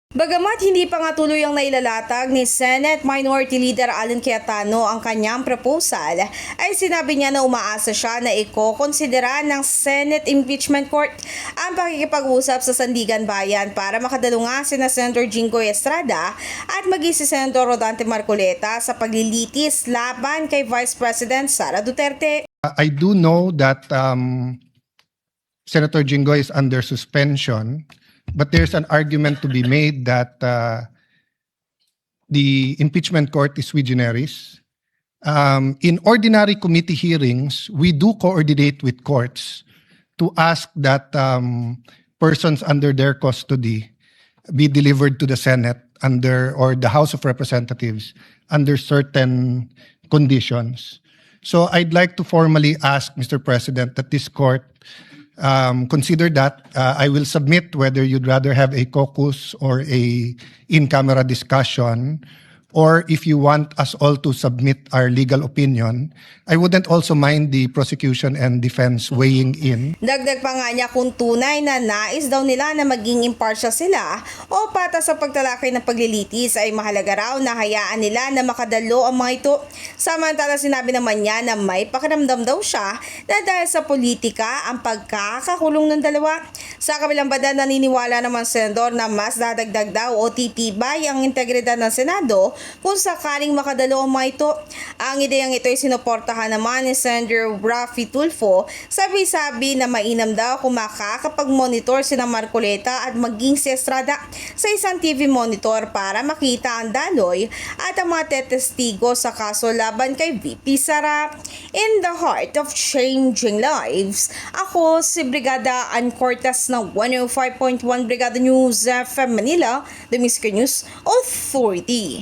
Bagamat hindi pa nga tuloy ang nailalatag ni Senate Minority Leader Alan Cayetano ang kanyang proposal, ay sinabi niya na umaasa siya na iko-konsidera ng Senate Impeachment Court ang pakikipag-usap sa Sandigan Bayan para makadalo nga sina Senator Jinggoy Estrada at maging si Senator Rodante Marcoleta sa paglilitis laban kay Vice President Sara Duterte. I do know that Senator Jinggoy is under suspension, but there's an argument to be made that the impeachment court is sui generis. In ordinary committee hearings, we do coordinate with courts to ask that persons under their custody be delivered to the Senate or the House of Representatives under certain conditions. So I'd like to formally ask, Mr. President, that this court consider that. I will submit whether you'd rather have a caucus or a in-camera discussion, or if you want us all to submit our legal opinion. I wouldn't also mind the prosecution and defense weighing in. Dagdag pa nga niya kung tunay na nais daw nila na maging impartial sila o patas sa pagtalakay ng paglilitis, ay mahalaga raw na hayaan nila na makadalo ang mga ito. Samantala sinabi naman niya na may pakiramdam daw siya na dahil sa politika ang pagkakakulong ng dalawa. Sa kabilang banda, naniniwala naman senador na mas dadagdag daw o titibay ang integridad ng Senado kung sakaling makadalo ang mga ito. Ang ideyang ito ay sinuportahan naman ni Senator Raffy Tulfo. Sabi-sabi na mainam daw kung makakapag-monitor sina Marcoleta at maging si Estrada sa isang TV monitor para makita ang daloy at ang mga tetestigo sa kaso laban kay VP Sara. In the heart of changing lives, ako si Brigada Ann Cortas ng 105.1 Brigada News FM Manila, the Miska News Authority.